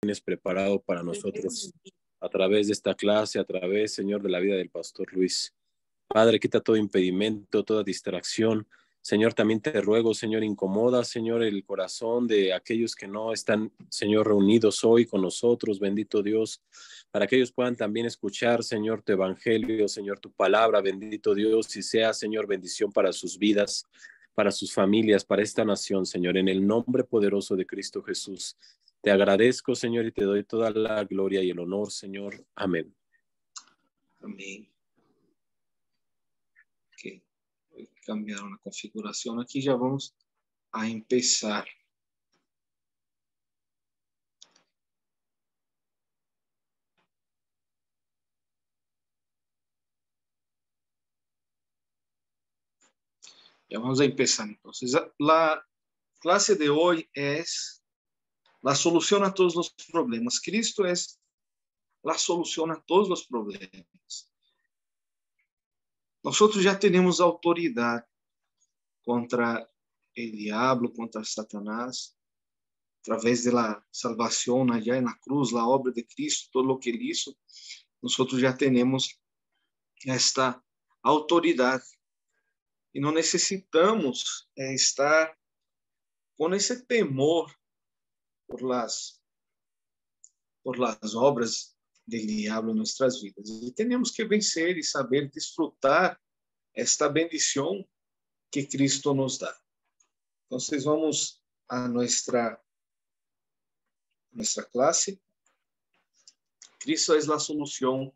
tienes preparado para nosotros a través de esta clase, a través, Señor, de la vida del pastor Luis. Padre, quita todo impedimento, toda distracción. Señor, también te ruego, Señor, incomoda, Señor, el corazón de aquellos que no están, Señor, reunidos hoy con nosotros, bendito Dios, para que ellos puedan también escuchar, Señor, tu evangelio, Señor, tu palabra, bendito Dios, y sea, Señor, bendición para sus vidas, para sus familias, para esta nación, Señor, en el nombre poderoso de Cristo Jesús. Te agradezco, Señor, y te doy toda la gloria y el honor, Señor. Amén. Amém. Ok. Vou cambiar uma configuração aqui. Já vamos a empezar. Já vamos a empezar. Entonces, la clase de hoy es la solución a todos los problemas. Cristo es la solución a todos los problemas. Nosotros já temos autoridade contra o diabo, contra Satanás, através da salvação allá na cruz, a obra de Cristo, todo o que ele hizo, nosotros já temos esta autoridade. E não necessitamos estar com esse temor por las obras do diabo em nossas vidas. E temos que vencer e saber desfrutar esta bendição que Cristo nos dá. Então, vamos a nossa classe. Cristo é a solução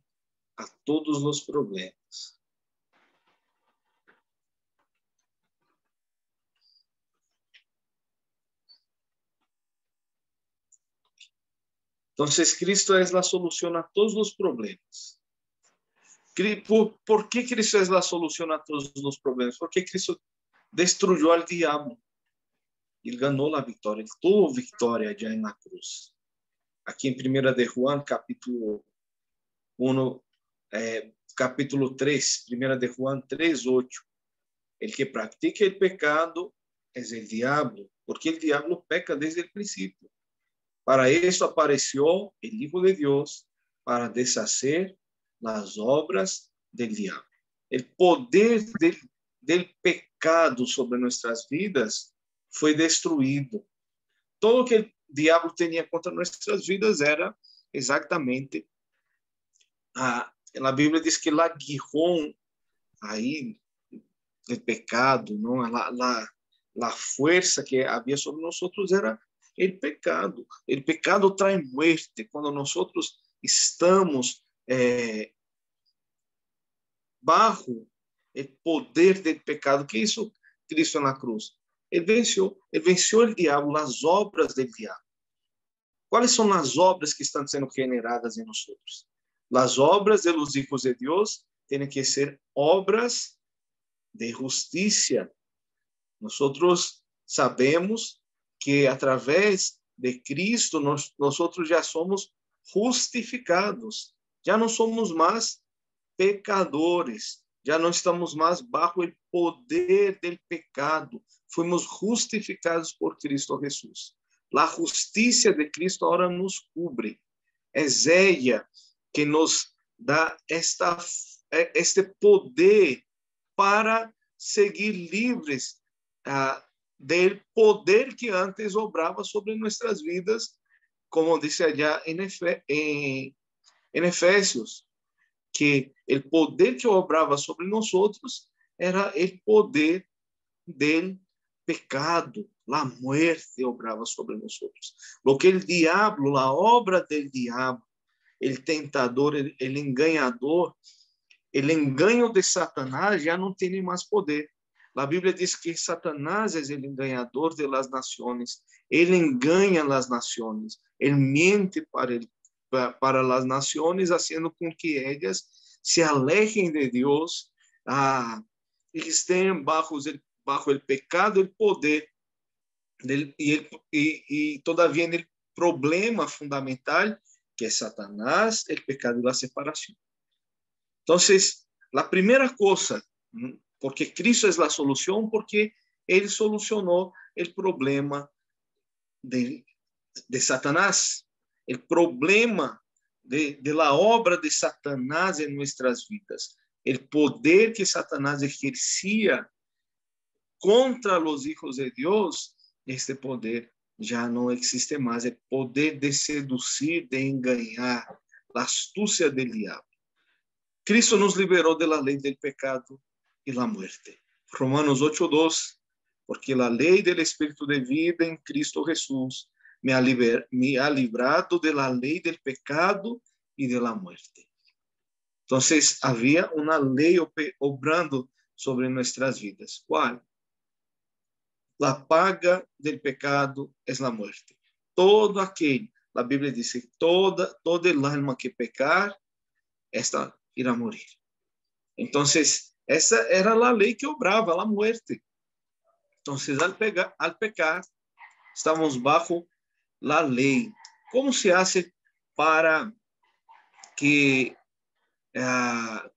a todos os problemas. Então, Cristo é a solução a todos os problemas. ¿Por qué Cristo es la solución a todos los problemas? Porque Cristo destruyó al diablo. Ele ganhou a vitória. Ele tuvo vitória já na cruz. Aqui em 1 de Juan, capítulo 1, capítulo 3, 1 de Juan 3:8. El que practica el pecado es el diablo, porque el diablo peca desde el principio. Para eso apareció el Hijo de Dios, para deshacer las obras del diablo. El poder del pecado sobre nuestras vidas foi destruído. Todo o que o diabo tinha contra nossas vidas era exatamente a Bíblia diz que el aguijón aí do pecado, não, a força que havia sobre nós era o pecado. O pecado traz muerte quando nós estamos bajo o poder do pecado. Que isso Cristo na cruz? Ele venceu o diabo, as obras do diabo. Quais são as obras que estão sendo generadas em nós? As obras de los hijos de Deus têm que ser obras de justiça. Nós sabemos que através de Cristo nós já somos justificados. Já não somos mais pecadores. Já não estamos mais bajo o poder do pecado. Fomos justificados por Cristo Jesus. A justiça de Cristo agora nos cubre. É ela que nos dá este poder para seguir livres do poder que antes obrava sobre nossas vidas, como disse allá em Efésios, que o poder que obrava sobre nós era o poder do pecado, a muerte obrava sobre nós. Lo que o diabo, a obra do diabo, o tentador, o enganador, o engano de Satanás já não tem mais poder. A Bíblia diz que Satanás é o enganador de las naciones. Ele engana as nações. Ele miente para las naciones, haciendo com que elas se alejem de Deus e estejam bajo o pecado, o poder e todavia o problema fundamental que é Satanás, o pecado e a separação. Então, a primeira coisa, porque Cristo é a solução, porque Ele solucionou o problema de Satanás. o problema de la obra de Satanás em nossas vidas, o poder que Satanás exercia contra os hijos de Deus, este poder já não existe mais, o poder de seduzir, de enganar, a astúcia do diabo. Cristo nos liberou da lei do pecado e da morte. Romanos 8:2, porque a lei do Espírito de vida em Cristo Jesus me ha librado de la lei del pecado e de la muerte. Então, havia uma lei obrando sobre nossas vidas. Qual? La paga del pecado es la muerte. Todo aquele, a Bíblia diz, toda el alma que pecar, esta irá morir. Então, essa era a lei que obrava a muerte. Então, al pecar, estamos bajo la lei. Como se hace para que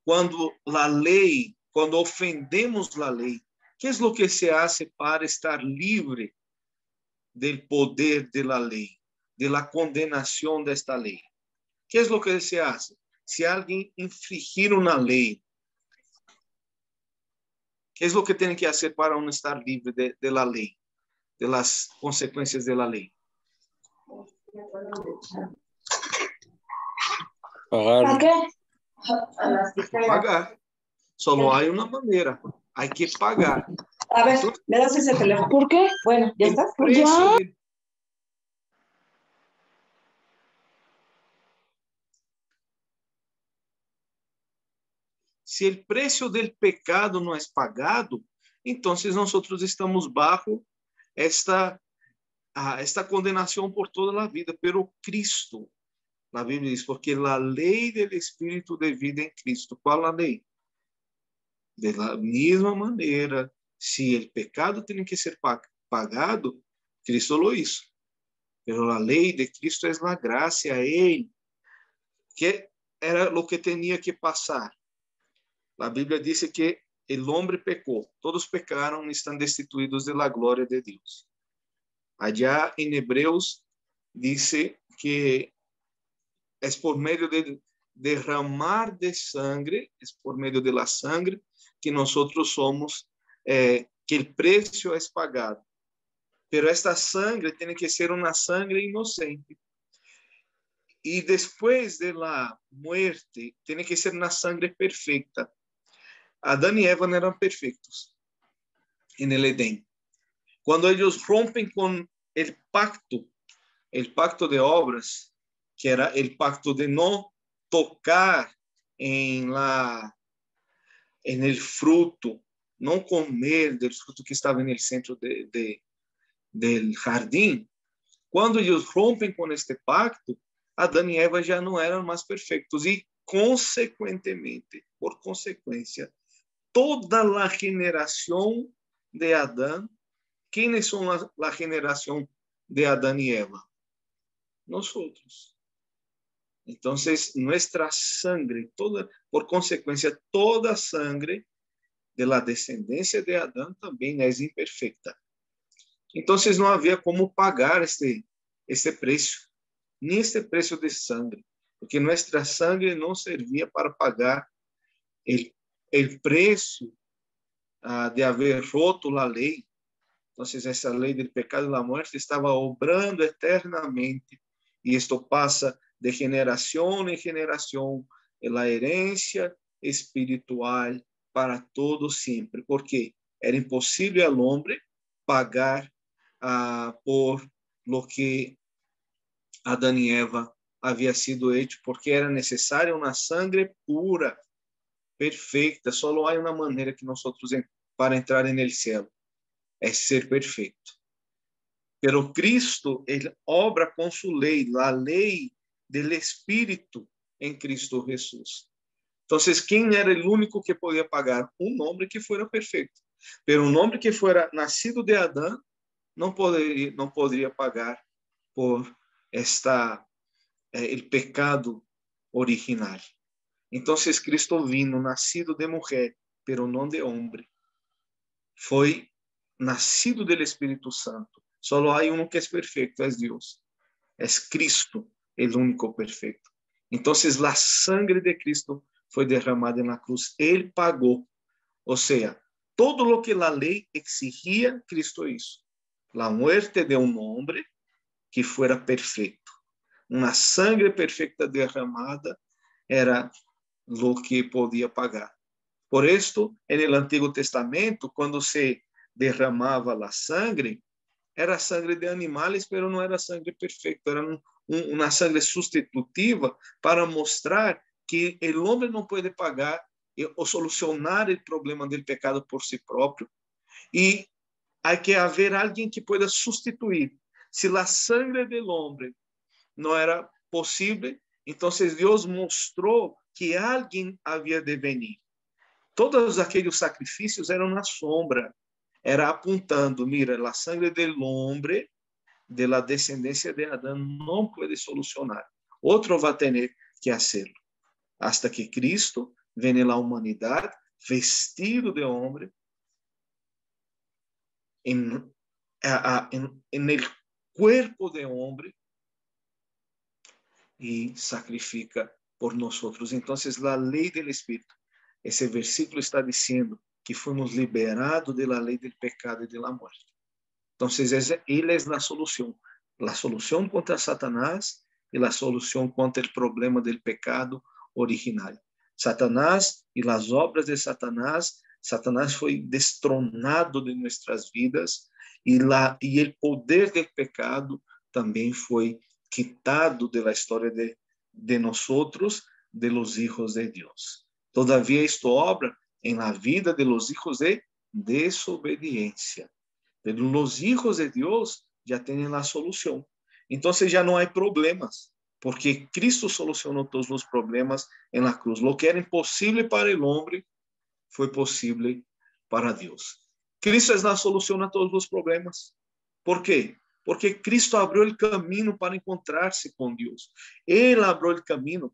quando ofendemos a lei, que é o que se hace para estar livre del poder de la lei, de la condenação desta lei? Que é o que se hace? Se alguém infringir uma lei, que é o que tem que fazer para não estar livre de la lei, de las consequências de la lei? Pagar. Pagar. Só há uma maneira. Há que pagar. A ver, ¿me das ese teléfono? ¿Por qué? Bueno, ¿ya está? ¿Ya? Se o preço do pecado não é pagado, então nós estamos bajo esta condenação por toda a vida, pero Cristo, a Bíblia diz, porque a lei do Espírito de vida em Cristo, qual a lei? De la mesma maneira, se o pecado tem que ser pagado, Cristo lo hizo. Pero a lei de Cristo é a graça, a Ele, que era o que tinha que passar. A Bíblia diz que o homem pecou, todos pecaram e estão destituídos da glória de Deus. Allá em Hebreus diz que é por meio de derramar de sangre, é por meio de la sangre que nós somos, que o preço é pagado. Pero esta sangre tem que ser uma sangre inocente. E depois de la muerte, tem que ser uma sangre perfeita. Adão e Eva não eram perfeitos en el Edén. Quando eles rompem com o pacto de obras, que era o pacto de não tocar en el fruto, não comer del fruto que estava no centro del jardim, quando eles rompem com este pacto, Adão e Eva já não eram mais perfeitos e, consequentemente, por consequência, toda a geração de Adão, quem são a geração de Adão e Eva? Nós outros. Então, nossa sangre, por consequência, toda a sangre de la descendência de Adão também é imperfeita. Então, não havia como pagar este preço, nem este preço de sangre, porque nossa sangre não servia para pagar o preço de haver roto a lei. Então, essa lei do pecado e da morte estava obrando eternamente, e isto passa de geração em geração, a herência espiritual para todo sempre, porque era impossível ao homem pagar por lo que Adão e Eva havia sido hecho, porque era necessária uma sangre pura, perfeita. Só há uma maneira que nós para entrar no céu, é ser perfeito. Pero Cristo, ele obra com sua lei, a lei do Espírito em Cristo Jesus. Então, quem era o único que podia pagar? Um homem que fora perfeito. Pero um homem que fora nascido de Adão não poderia pagar por o pecado original. Então, Cristo vino nascido de mulher, pero não de homem. Foi nascido do Espírito Santo. Só há um que é perfeito, é Deus. É Cristo. el único perfecto. Entonces, la sangre de Cristo fue derramada en la cruz. Él pagó. O sea, todo lo que la ley exigía, Cristo hizo. La muerte de un hombre que fuera perfecto. Una sangre perfecta derramada era lo que podía pagar. Por esto, en el Antiguo Testamento, cuando se derramaba la sangre, era sangre de animales, pero não era sangre perfecta, era uma sangre sustitutiva para mostrar que o homem não pode pagar ou solucionar o problema do pecado por si próprio. E há que haver alguém que pueda substituir. Se a sangre do homem não era possível, então Deus mostrou que alguém havia de venir. Todos aqueles sacrifícios eram na sombra, era apuntando, mira, a sangre do homem, de la descendência de Adão, não pode solucionar. Outro vai ter que hacerlo. Hasta que Cristo venha na humanidade, vestido de homem, en el cuerpo de homem, e sacrifica por nós. Então, a lei do Espírito, esse versículo está dizendo que fomos liberados da lei do pecado e da morte. Então, ele é a solução contra Satanás e a solução contra o problema do pecado original. Satanás e as obras de Satanás foi destronado de nossas vidas e o poder do pecado também foi quitado da história de nós, de los hijos de Deus. Todavia, isto obra em la vida de los hijos de desobediência. Pero los hijos de Deus já têm a solução. Então, já não há problemas, porque Cristo solucionou todos os problemas em la cruz. Lo que era impossível para o homem foi possível para Deus. Cristo é a solução a todos os problemas. Por quê? Porque Cristo abriu o caminho para encontrar-se com Deus. Ele abriu o caminho.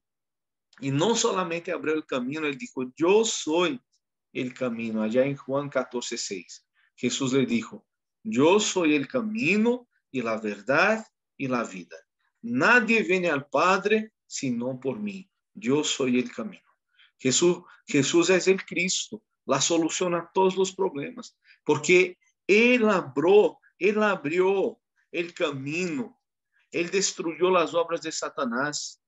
E não solamente abriu o caminho, ele disse, eu sou o caminho. Allá em Juan 14:6, Jesus lhe disse, eu sou o caminho e a verdade e a vida. Nadie vem ao Padre senão por mim. Eu sou o caminho. Jesus é o Cristo, a solução a todos os problemas, porque ele abriu o caminho, ele destruiu as obras de Satanás,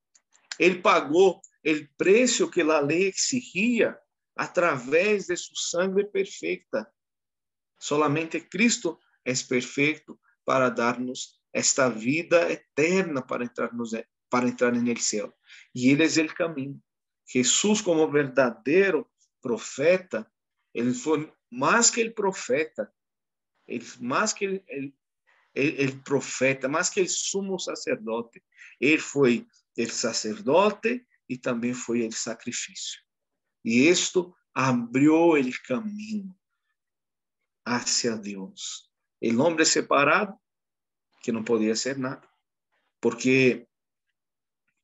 ele pagou o preço que a lei exigia através de sua sangre perfeita. Solamente Cristo é perfeito para dar-nos esta vida eterna para entrar no céu. E ele é o caminho. Jesus, como verdadeiro profeta, ele foi mais que o profeta, mais que o profeta, mais que o sumo sacerdote. Ele foi o sacerdote e também foi o sacrifício. E isto abriu o caminho hacia Deus. O homem separado, que não podia ser nada, porque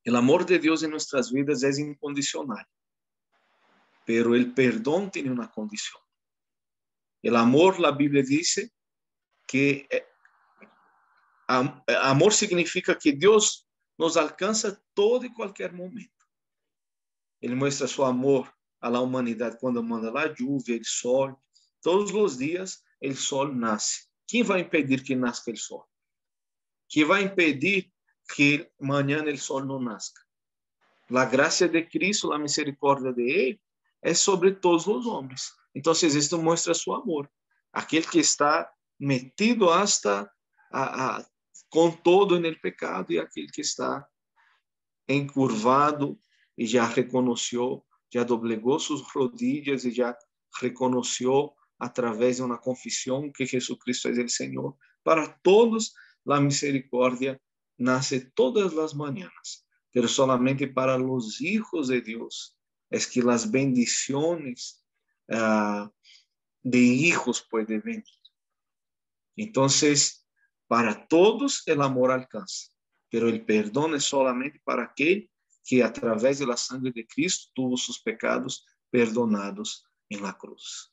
o amor de Deus em nossas vidas é incondicional, pero o perdão tem uma condição. O amor, a Bíblia diz que amor significa que Deus nos alcança todo e qualquer momento. Ele mostra seu amor à humanidade quando manda a lluvia, o sol. Todos os dias, o sol nasce. Quem vai impedir que nasça o sol? Quem vai impedir que amanhã o sol não nasça? A graça de Cristo, a misericórdia de Ele, é sobre todos os homens. Então, isto mostra seu amor. Aquele que está metido hasta com todo no pecado e aquele que está encurvado e já reconheceu, já doblegou suas rodillas e já reconheceu através de uma confissão que Jesucristo é o Senhor. Para todos, a misericórdia nasce todas as manhãs, pero solamente para os hijos de Deus é que as bendições de hijos pueden venir. Então, para todos o amor alcança, pero o perdão é solamente para aquele que através da sangre de Cristo tuvo seus pecados perdonados em la cruz.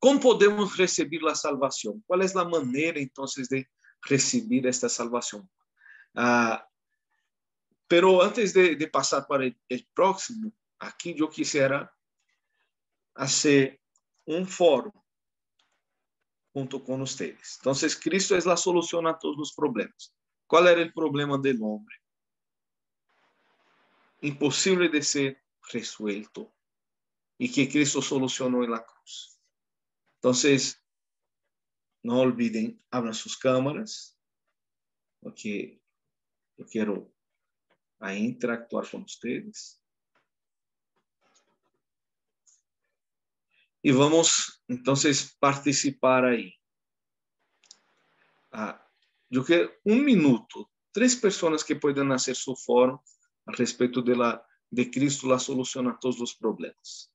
Como podemos receber a salvação? Qual é a maneira, então, de receber esta salvação? Pero antes de pasar para el próximo, aquí yo quisiera hacer un foro junto con ustedes. Entonces, Cristo es la solución a todos los problemas. ¿Cuál era el problema del hombre? Imposible de ser resuelto y que Cristo solucionó en la cruz. Entonces, no olviden, abran sus cámaras, porque yo quiero ahí interactuar con ustedes. Y vamos entonces participar ahí. Yo quiero un minuto, 3 personas que puedan hacer su foro al respecto de Cristo, la solución a todos los problemas.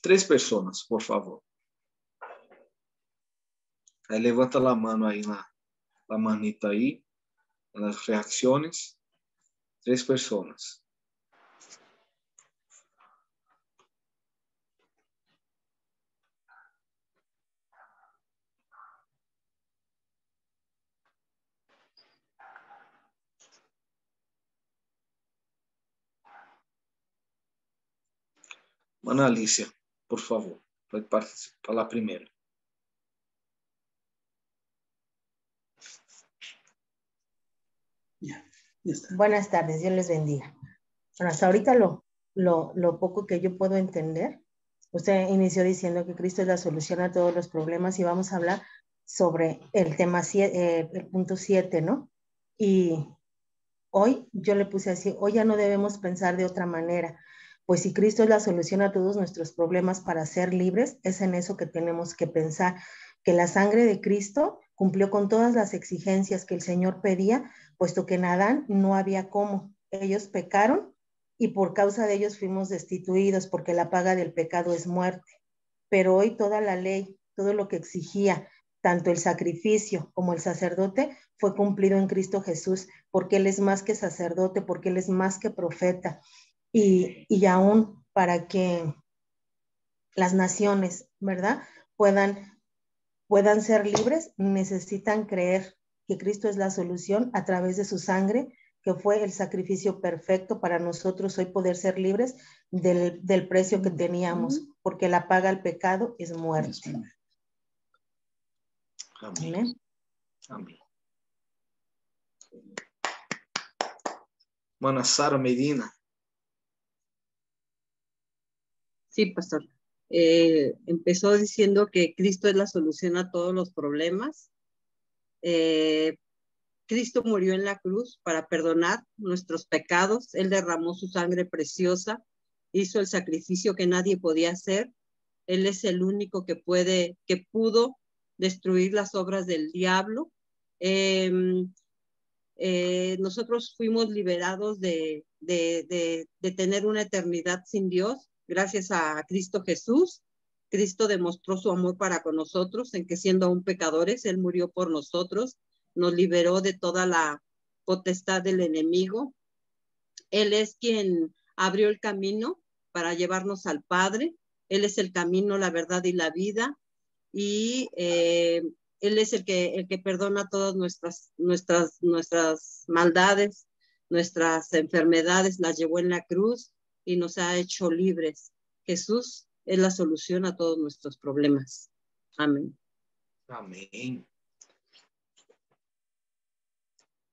Tres personas, por favor. Ahí levanta la mano ahí, la manita ahí, las reacciones. 3 personas. Ana Alicia, por favor, puede participar la primera. Ya está. Buenas tardes, Dios les bendiga. Bueno, hasta ahorita lo poco que yo puedo entender, usted inició diciendo que Cristo es la solución a todos los problemas y vamos a hablar sobre el tema, el punto 7, ¿no? Y hoy yo le puse así, hoy ya no debemos pensar de otra manera, pues si Cristo es la solución a todos nuestros problemas para ser libres, es en eso que tenemos que pensar, que la sangre de Cristo cumplió con todas las exigencias que el Señor pedía, puesto que en Adán no había cómo. Ellos pecaron y por causa de ellos fuimos destituidos, porque la paga del pecado es muerte. Pero hoy toda la ley, todo lo que exigía, tanto el sacrificio como el sacerdote, fue cumplido en Cristo Jesús, porque Él es más que sacerdote, porque Él es más que profeta. Y aún para que las naciones, ¿verdad?, puedan ser libres, necesitan creer que Cristo es la solución a través de su sangre, que fue el sacrificio perfecto para nosotros hoy poder ser libres del precio que teníamos, porque la paga al pecado es muerte. Amén. Amén. Mana Sara Medina. Sí, pastor. Empezó diciendo que Cristo es la solución a todos los problemas. Cristo murió en la cruz para perdonar nuestros pecados. Él derramó su sangre preciosa, hizo el sacrificio que nadie podía hacer. Él es el único que pudo destruir las obras del diablo. Nosotros fuimos liberados de tener una eternidad sin Dios gracias a Cristo Jesús. Cristo demostró su amor para con nosotros en que siendo aún pecadores, Él murió por nosotros, nos liberó de toda la potestad del enemigo. Él es quien abrió el camino para llevarnos al Padre. Él es el camino, la verdad y la vida. Y Él es el que perdona todas nuestras maldades, nuestras enfermedades, las llevó en la cruz y nos ha hecho libres. Jesús es la solución a todos nuestros problemas. Amén. Amén.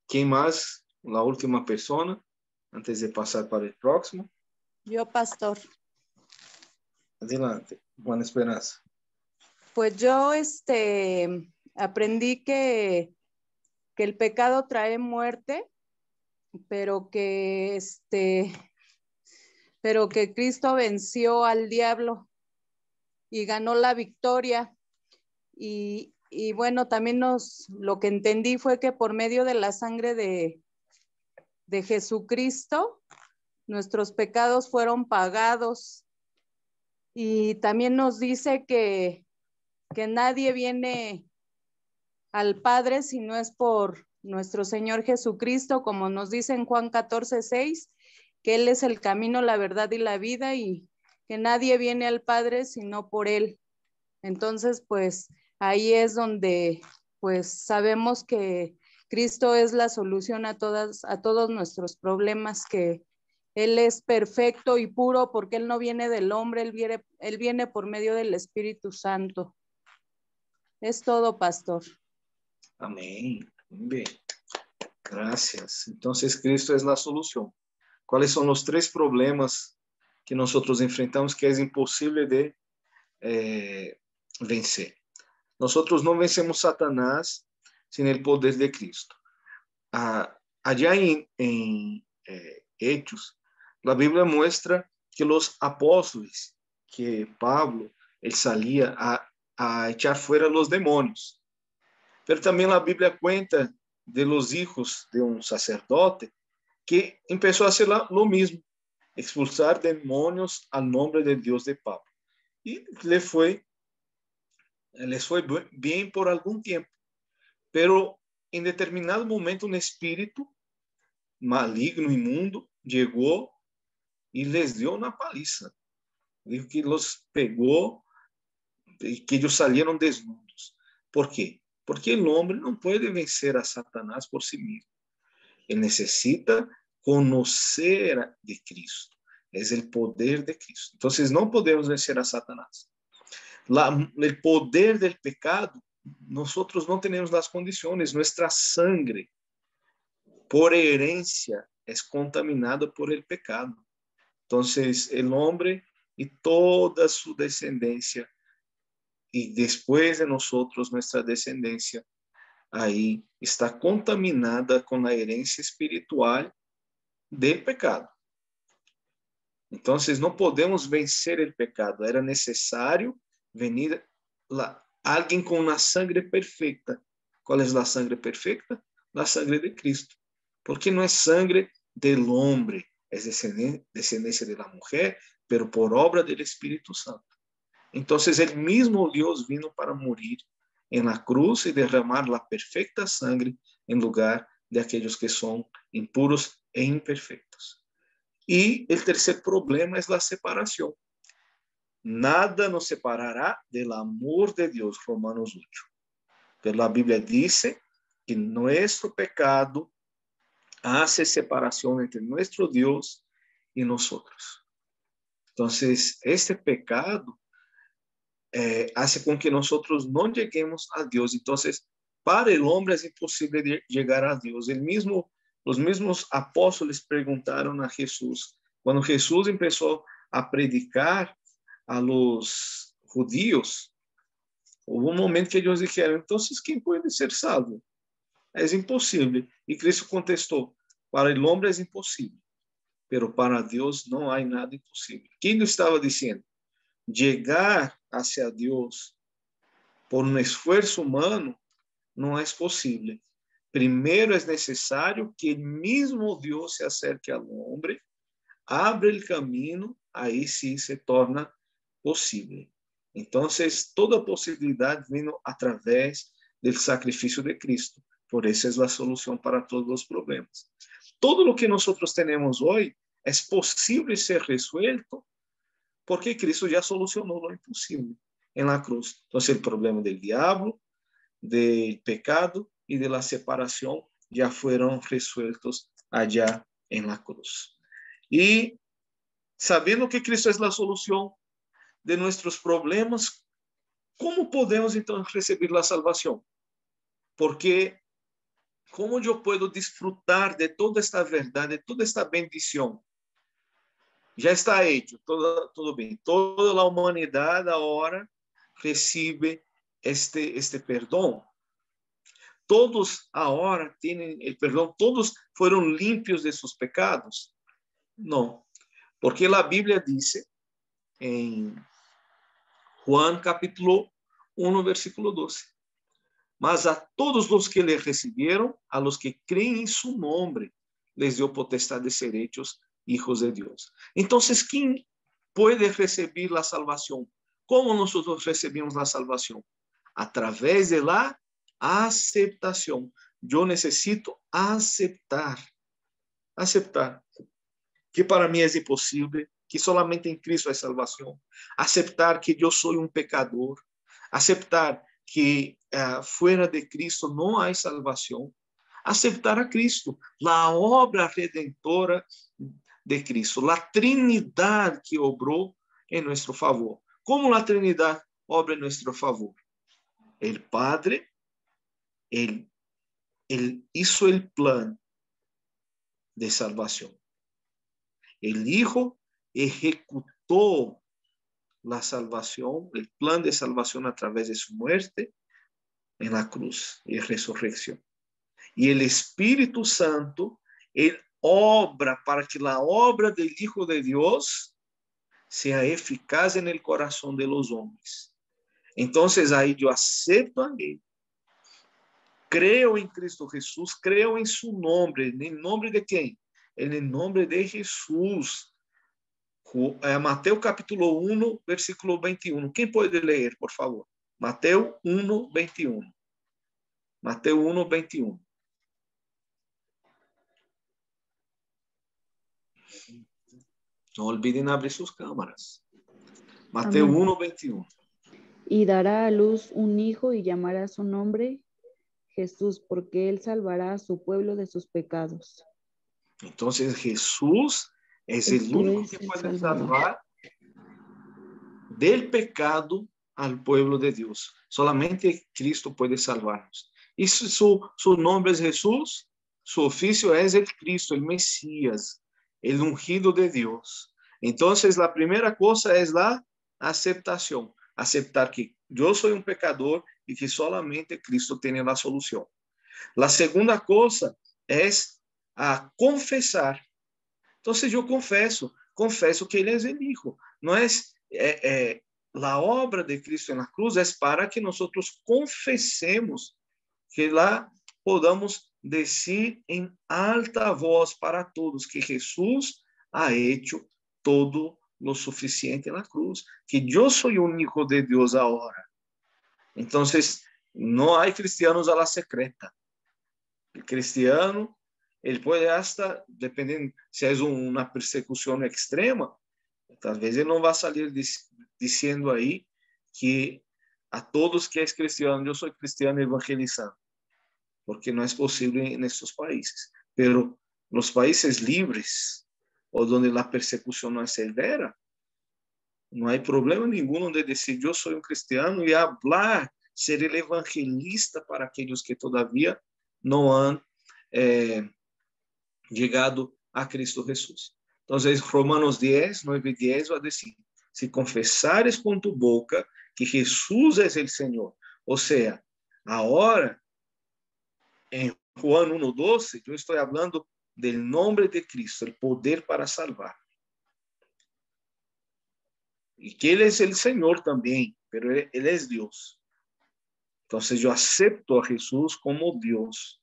¿Quién más? La última persona, antes de pasar para el próximo. Yo, pastor. Adelante, Buena Esperanza. Pues yo aprendí que el pecado trae muerte, pero que Cristo venció al diablo y ganó la victoria. Y bueno, también lo que entendí fue que por medio de la sangre de Jesucristo, nuestros pecados fueron pagados. Y también nos dice que nadie viene al Padre si no es por nuestro Señor Jesucristo, como nos dice en Juan 14:6, que Él es el camino, la verdad y la vida, y que nadie viene al Padre sino por Él. Entonces, pues, ahí es donde pues sabemos que Cristo es la solución a todos nuestros problemas, que Él es perfecto y puro porque Él no viene del hombre, Él viene por medio del Espíritu Santo. Es todo, pastor. Amém. Muy bien. Gracias. Entonces, Cristo es la solución. ¿Cuáles son los 3 problemas que nosotros enfrentamos que es imposible de vencer? Nosotros no vencemos Satanás sin el poder de Cristo. Allá en Hechos, la Biblia muestra que los apóstoles, que Pablo, él salía a echar fuera los demonios. Pero también la Biblia cuenta de los hijos de un sacerdote que empezó a hacer lo mismo, expulsar demonios al nombre del Dios de Pablo. Y les fue bien por algún tiempo. Pero en determinado momento un espíritu maligno, inmundo, llegó y les dio una paliza. Dijo que los pegó y que ellos salieron desnudos. ¿Por qué? Porque el hombre no puede vencer a Satanás por sí mismo. Él necesita conocer de Cristo. Es el poder de Cristo. Entonces no podemos vencer a Satanás. El poder del pecado, nosotros no tenemos las condiciones. Nuestra sangre, por herencia, es contaminada por el pecado. Entonces el hombre y toda su descendencia, y después de nosotros, nuestra descendencia, ahí está contaminada con la herencia espiritual del pecado. Entonces no podemos vencer el pecado. Era necesario venir alguien con una sangre perfecta. ¿Cuál es la sangre perfecta? La sangre de Cristo. Porque no es sangre del hombre, es descendencia de la mujer, pero por obra del Espíritu Santo. Entonces el mismo Dios vino para morir en la cruz y derramar la perfecta sangre en lugar de aquellos que son impuros e imperfectos. Y el tercer problema es la separación. Nada nos separará del amor de Dios, Romanos 8. Pero la Biblia dice que nuestro pecado hace separación entre nuestro Dios y nosotros. Entonces, este pecado hace con que nosotros no lleguemos a Dios. Entonces, para el hombre es imposible llegar a Dios. Los mismos apóstoles preguntaron a Jesús, cuando Jesús empezó a predicar a los judíos, hubo un momento que ellos dijeron, entonces, ¿quién puede ser salvo? Es imposible. Y Cristo contestó, para el hombre es imposible, pero para Dios no hay nada imposible. ¿Quién lo estaba diciendo? Llegar hacia Dios por un esfuerzo humano no es posible. Primero es necesario que el mismo Dios se acerque al hombre, abre el camino, ahí sí se torna posible. Entonces, toda posibilidad vino a través del sacrificio de Cristo. Por eso es la solución para todos los problemas. Todo lo que nosotros tenemos hoy es posible ser resuelto porque Cristo ya solucionó lo imposible en la cruz. Entonces, el problema del diablo, del pecado y de la separación ya fueron resueltos allá en la cruz. Y sabiendo que Cristo es la solución de nuestros problemas, ¿cómo podemos entonces recibir la salvación? Porque ¿cómo yo puedo disfrutar de toda esta verdad, de toda esta bendición? Ya está hecho, todo bien. Toda la humanidad ahora recibe este perdón. Todos ahora tienen el perdón, todos fueron limpios de sus pecados. No, porque la Biblia dice en Juan capítulo 1, versículo 12. Mas a todos los que le recibieron, a los que creen en su nombre, les dio potestad de ser hechos hijos de Dios. Entonces, ¿quién puede recibir la salvación? ¿Cómo nosotros recibimos la salvación? A través de la aceptación. Yo necesito aceptar que para mí es imposible, que solamente en Cristo hay salvación. Aceptar que yo soy un pecador. Aceptar que fuera de Cristo não há salvação, aceptar a Cristo, a obra redentora de Cristo, a Trinidade que obrou em nosso favor. Como a Trinidade obra em nosso favor? O Padre, ele hizo o plano de salvação. O Hijo ejecutou a salvação, o plano de salvação a través de sua muerte em la cruz e ressurreição. E o Espírito Santo, ele obra para que a obra do Hijo de Deus seja eficaz en el corazón de los hombres. Entonces ahí yo acepto a Él, creo en Cristo Jesús, creo en su nombre. ¿En el nombre de quién? En el nombre de Jesús. Mateo capítulo 1, versículo 21. ¿Quién puede leer, por favor? Mateo 1, 21. Mateo 1, 21. No olviden abrir sus cámaras. Mateo 1, 21. Y dará a luz un hijo y llamará su nombre Jesús, porque él salvará a su pueblo de sus pecados. Entonces Jesús es el único que puede salvar del pecado al pueblo de Dios. Solamente Cristo puede salvarnos. Y su nombre es Jesús, su oficio es el Cristo, el Mesías, el ungido de Dios. Entonces la primera cosa es la aceptación. Aceptar que yo soy un pecador y que solamente Cristo tiene la solución. La segunda cosa es confesar. Entonces yo confeso que Él es el Hijo. No es la obra de Cristo en la cruz, es para que nosotros confesemos, que la podamos decir en alta voz para todos que Jesús ha hecho todo lo suficiente en la cruz, que yo soy un hijo de Dios ahora. Entonces, no hay cristianos a la secreta. El cristiano, él puede hasta, dependiendo si es una persecución extrema, tal vez él no va a salir diciendo ahí que a todos que es cristiano, yo soy cristiano evangelizando, porque no es posible en estos países. Pero los países libres, o donde la persecución no es severa, no hay problema ninguno de decir yo soy un cristiano y hablar, ser el evangelista para aquellos que todavía no han llegado a Cristo Jesús. Entonces, Romanos 10, 9 y 10 va a decir, si confesares con tu boca que Jesús es el Señor, o sea, ahora, en Juan 1:12, yo estoy hablando del nombre de Cristo, el poder para salvar. Y que Él es el Señor también, pero Él es Dios. Entonces yo acepto a Jesús como Dios.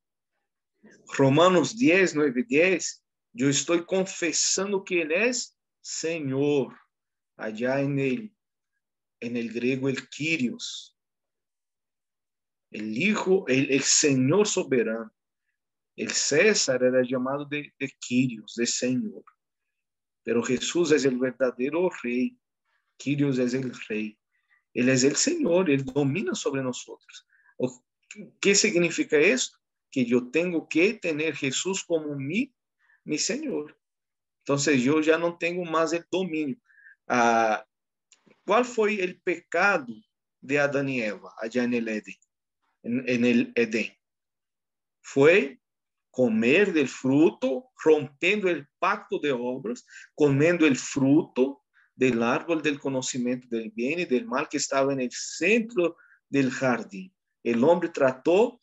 Romanos 10, 9 y 10, yo estoy confesando que Él es Señor. Allá en el griego, el Kyrios. El Hijo, el Señor soberano. El César era llamado de Kyrios, de Señor. Pero Jesús es el verdadero rey. Kyrios es el rey. Él es el Señor, Él domina sobre nosotros. ¿Qué significa esto? Que yo tengo que tener Jesús como mi Señor. Entonces yo ya no tengo más el dominio. ¿Cuál fue el pecado de Adán y Eva allá en el Edén? En el Edén. Fue comer del fruto, rompiendo el pacto de obras, comiendo el fruto del árbol del conocimiento del bien y del mal que estaba en el centro del jardín. El hombre trató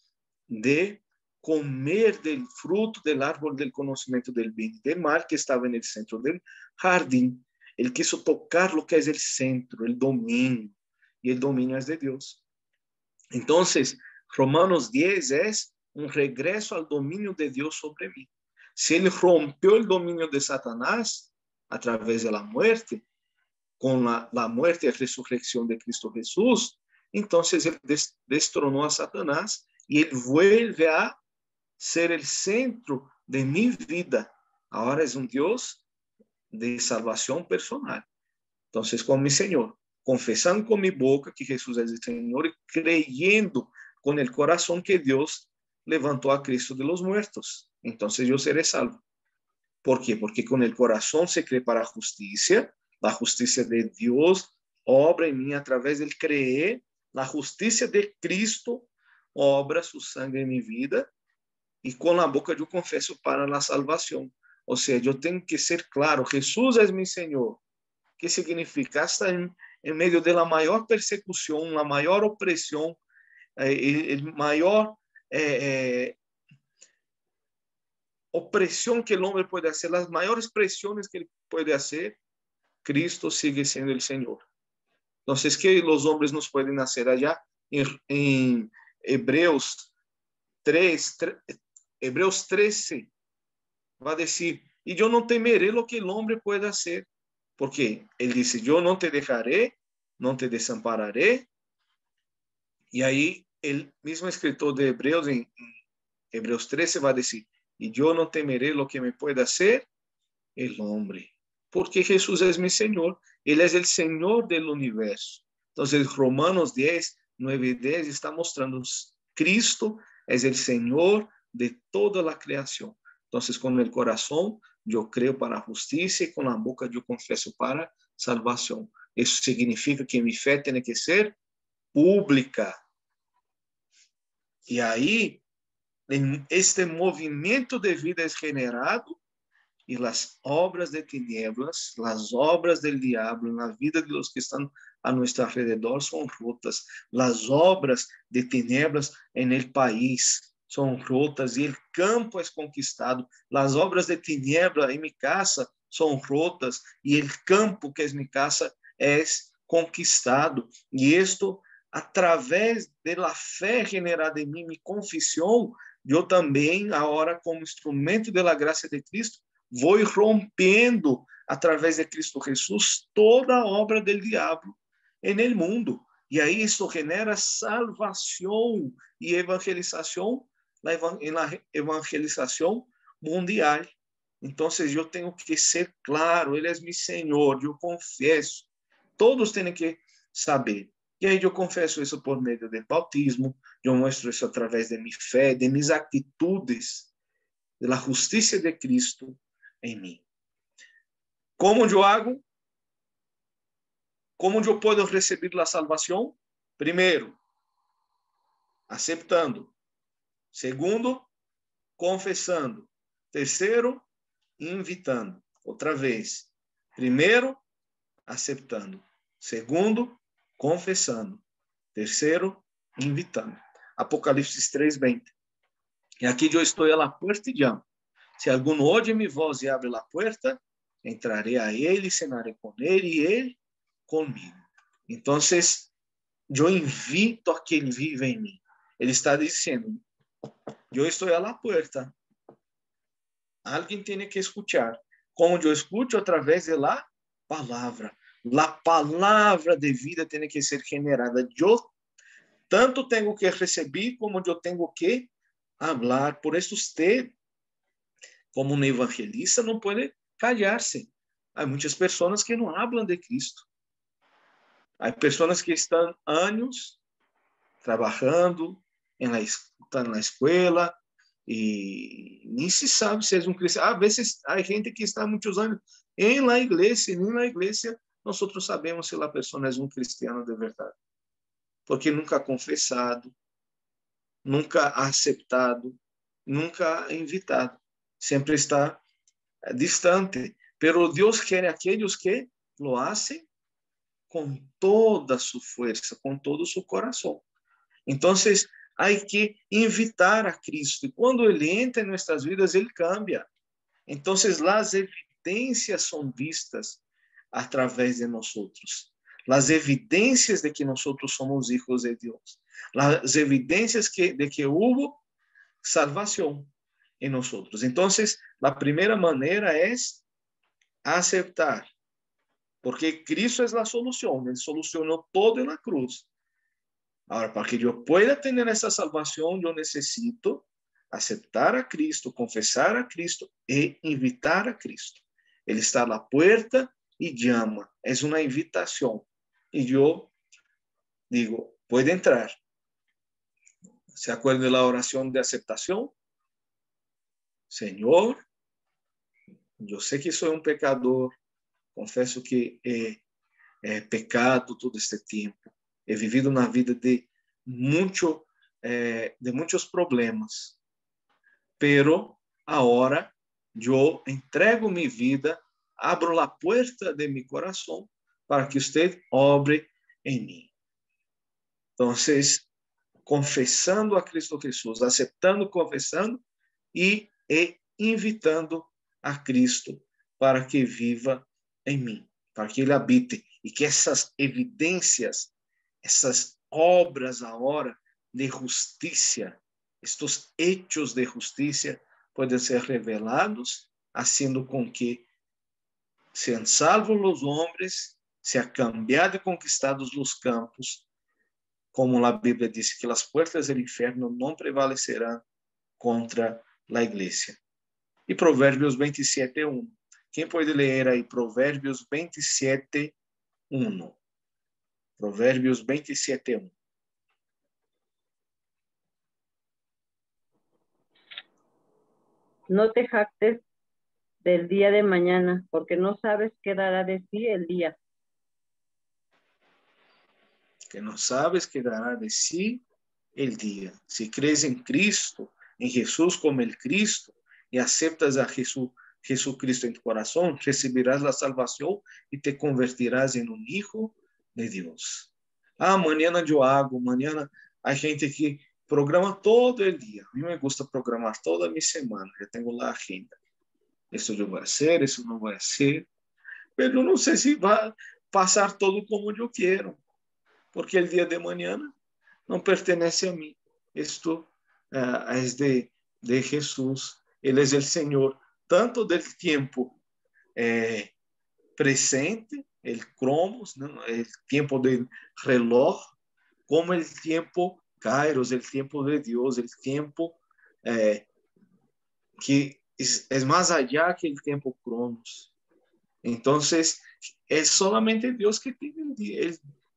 de comer del fruto del árbol del conocimiento del bien y del mal que estaba en el centro del jardín. Él quiso tocar lo que es el centro, el dominio, y el dominio es de Dios. Entonces, Romanos 10 es un regreso al dominio de Dios sobre mí. Si Él rompió el dominio de Satanás a través de la muerte, con la muerte y resurrección de Cristo Jesús, entonces Él destronó a Satanás y Él vuelve a ser el centro de mi vida. Ahora es un Dios de salvación personal. Entonces, con mi Señor. confesando con mi boca que Jesús es el Señor y creyendo con el corazón que Dios levantó a Cristo de los muertos. Entonces yo seré salvo. ¿Por qué? Porque con el corazón se cree para justicia, la justicia de Dios obra en mí a través del creer, la justicia de Cristo obra su sangre en mi vida, y con la boca yo confieso para la salvación. O sea, yo tengo que ser claro, Jesús es mi Señor. ¿Qué significa? Hasta en medio de la mayor persecución, la mayor opresión, el mayor opresión que el hombre puede hacer, las mayores presiones que él puede hacer, Cristo sigue siendo el Señor. Entonces, ¿qué los hombres nos pueden hacer allá? En Hebreos 13 va a decir, y yo no temeré lo que el hombre pueda hacer, porque él dice, yo no te dejaré, no te desampararé. Y ahí el mismo escritor de Hebreos, en Hebreos 13, va a decir, y yo no temeré lo que me pueda hacer el hombre, porque Jesús es mi Señor, Él es el Señor del universo. Entonces, Romanos 10, 9 y 10 está mostrando Cristo es el Señor de toda la creación. Entonces, con el corazón yo creo para justicia y con la boca yo confieso para salvación. Eso significa que mi fe tiene que ser pública. Y ahí, en este movimiento de vida es generado y las obras de tinieblas, las obras del diablo en la vida de los que están a nuestro alrededor son rotas. Las obras de tinieblas en el país son rotas y el campo es conquistado. Las obras de tinieblas en mi casa son rotas y el campo que es mi casa es conquistado. Y esto a través de la fe generada en mí, mi confesión, yo también ahora como instrumento de la gracia de Cristo, vou rompendo, através de Cristo Jesús, toda a obra del diabo en el mundo. E aí isso genera salvação e evangelização, en la evangelização mundial. Então, eu tenho que ser claro, Ele é meu Senhor, eu confesso. Todos têm que saber. E aí eu confesso isso por meio do bautismo, eu mostro isso através de minha fé, de minhas atitudes, da justiça de Cristo em mim. Como eu hago? Como eu posso receber a salvação? Primeiro, aceitando. Segundo, confessando. Terceiro, invitando. Outra vez. Primeiro, aceitando. Segundo, confessando. Terceiro, invitando. Apocalipse 3:20. E aqui eu estou à porta e chamo. Se algum oye mi voz e abre a porta, entrarei a ele, cenarei com ele e ele comigo. Então, eu invito a que ele viva em mim. Ele está dizendo, eu estou à porta. Alguém tem que escutar. Como eu escuto? Através da palavra. A palavra de vida tem que ser generada. Eu tanto tenho que receber como eu tenho que falar. Por isso, usted, como um evangelista, não pode callar-se. Há muitas pessoas que não falam de Cristo. Há pessoas que estão anos trabalhando, estão na escola, e nem se sabe se é um cristão. Às vezes, há gente que está muitos anos em la igreja, e nem na igreja nós sabemos se a pessoa é um cristiano de verdade. Porque nunca ha confessado, nunca ha aceitado, nunca ha invitado. Sempre está distante. Pero Deus quer aqueles que lo hacen com toda su fuerza, com todo su corazón. Então, há que invitar a Cristo. E quando Ele entra em nossas vidas, Ele cambia. Então, as evidências são vistas através de nós. As evidências de que nós somos hijos de Deus. As evidências de que houve salvação em nós. Então, a primeira maneira é aceitar, porque Cristo é a solução. Ele solucionou todo na cruz. Agora, para que eu pueda ter essa salvação, eu necessito aceitar a Cristo, confessar a Cristo e invitar a Cristo. Ele está à porta e chama. É uma invitação. Y yo digo, puede entrar. ¿Se acuerdan de la oración de aceptación? Señor, yo sé que soy un pecador, confesso que he pecado todo este tiempo, he vivido una vida de muchos problemas, pero ahora yo entrego mi vida, abro la puerta de mi corazón para que usted obre en mí. Entonces, confessando a Cristo Jesús, aceptando, confessando e invitando a Cristo para que viva em mim, para que Ele habite e que essas evidências, essas obras agora de justiça, estes hechos de justiça podem ser revelados, haciendo com que sean salvos os homens, sean cambiados e conquistados os campos, como a Bíblia diz que as portas do inferno não prevalecerão contra a igreja. E Provérbios 27:1. Quem pode ler aí Provérbios 27:1? Provérbios 27:1. No te jactes del día de mañana, porque no sabes qué dará de sí el día. Que não sabes que dará de si el dia. Se crees em Cristo, em Jesus como el Cristo, e aceptas a Jesucristo em tu coração, receberás a salvação e te convertirás em um hijo de Deus. Amanhã eu hago, amanhã a gente que programa todo o dia. A mim me gusta programar toda a minha semana, já tenho lá a agenda. Isso eu vou fazer, isso não vou fazer, mas eu não sei se vai passar todo como eu quero, porque o dia de amanhã não pertence a mim. Isto é de Jesus. Ele é o Senhor, tanto do tempo presente, o cromos, o tempo do reloj, como o tempo kairos, o tempo de Deus, o tempo que é mais allá que o tempo cronos. Então, é solamente Deus que tem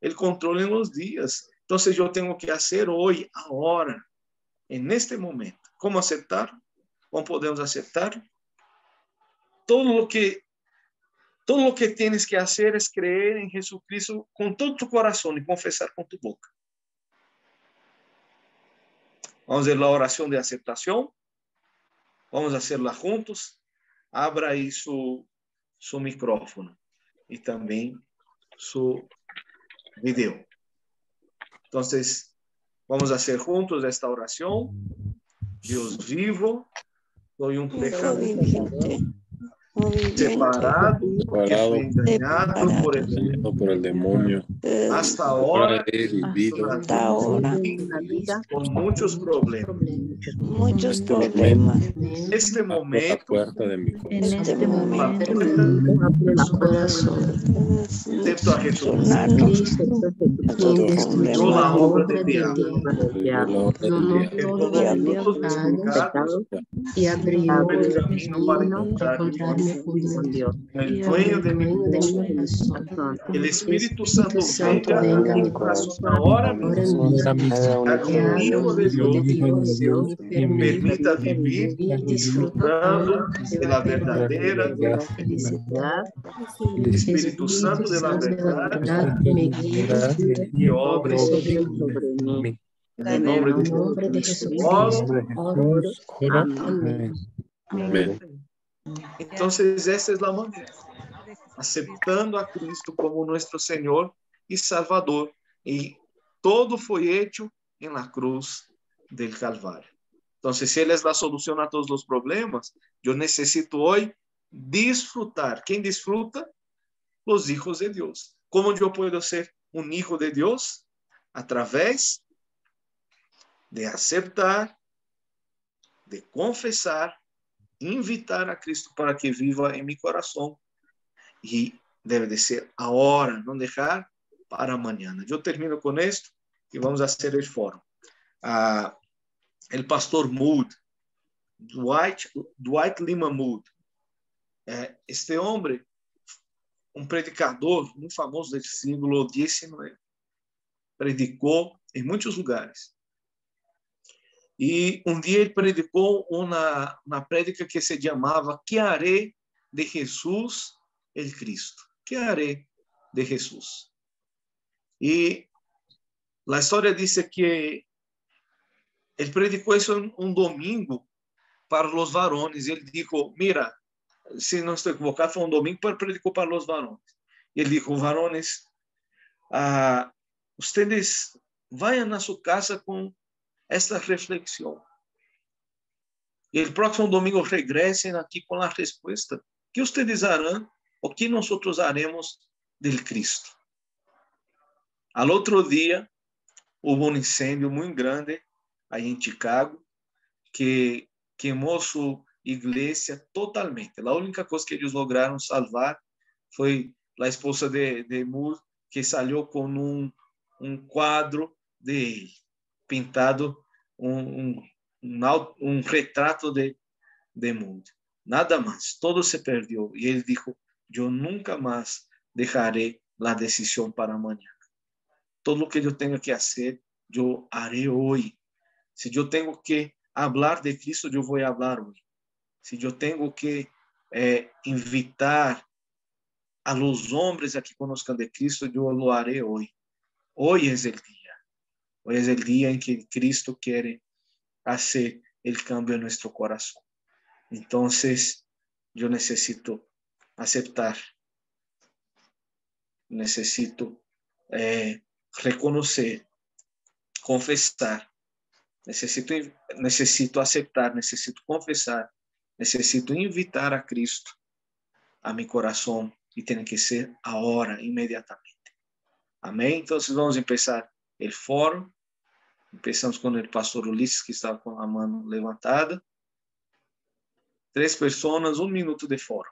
el controle en los días. Entonces yo tengo que hacer hoy, ahora, en este momento. ¿Cómo aceptar? ¿Cómo podemos aceptar? Todo lo que tienes que hacer es creer en Jesucristo con todo tu corazón y confesar con tu boca. Vamos a hacer la oración de aceptación. Vamos a hacerla juntos. Abra ahí su micrófono y también su video. Entonces, vamos a hacer juntos esta oración. Dios vivo, soy un pecador separado, que fue engañado por el demonio. Hasta ahora he vivido una vida con muchos problemas. Este momento, acepto a Jesucristo, destruyó la obra del diablo, todos mis pecados y abrió el camino para encontrarme con Dios, el dueño de mi corazón. El Espíritu Santo venga a mi corazón ahora mismo, haga un hijo de Dios, permita vivir disfrutando de la verdadera felicidad. El Espíritu Santo de la verdad me guía y obre sobre mí. En el nombre de Jesucristo, oro. Amén. Amén. Entonces, esta es la manera, aceptando a Cristo como nuestro Señor y Salvador. Y todo fue hecho en la cruz del Calvario. Entonces, si Él es la solución a todos los problemas, yo necesito hoy disfrutar. ¿Quién disfruta? Los hijos de Dios. ¿Cómo yo puedo ser un hijo de Dios? A través de aceptar, de confesar, invitar a Cristo para que viva en mi corazón. Y debe de ser ahora, no dejar para mañana. Yo termino con esto y vamos a hacer el foro. El pastor Moody, Dwight Lyman Moody, este hombre um predicador muito famoso do século XIX. Predicou em muitos lugares. E um dia ele predicou uma prédica que se chamava "Que haré de Jesus el Cristo?" Que haré de Jesus? E a história diz que ele predicou isso um domingo para os varones. Ele disse: mira, se não estou equivocado, foi um domingo, pero predicou para os varones. Ele disse: varones, ustedes vayan a su casa com esta reflexión. Y el próximo domingo regresen aquí con la respuesta. ¿Qué ustedes harán o qué nosotros haremos del Cristo? Al otro día hubo un incendio muy grande ahí en Chicago que quemó su iglesia totalmente. La única cosa que ellos lograron salvar fue la esposa de Moore, que salió con un cuadro de él pintado, um retrato de mundo. Nada mais. Todo se perdeu. E ele disse: eu nunca mais deixarei a decisão para amanhã. Todo o que eu tenho que fazer, eu haré hoje. Se eu tenho que falar de Cristo, eu vou falar hoje. Se eu tenho que invitar a los homens a que conozcan de Cristo, eu lo haré hoje. Hoje é o dia. Hoy es el día en que Cristo quiere hacer el cambio en nuestro corazón. Entonces, yo necesito aceptar, necesito reconocer, confesar, necesito aceptar, necesito confesar, necesito invitar a Cristo a mi corazón y tiene que ser ahora, inmediatamente. Amén. Entonces, vamos a empezar el foro. Começamos com o pastor Ulisses, que estava com a mão levantada. 3 pessoas, 1 minuto de foro.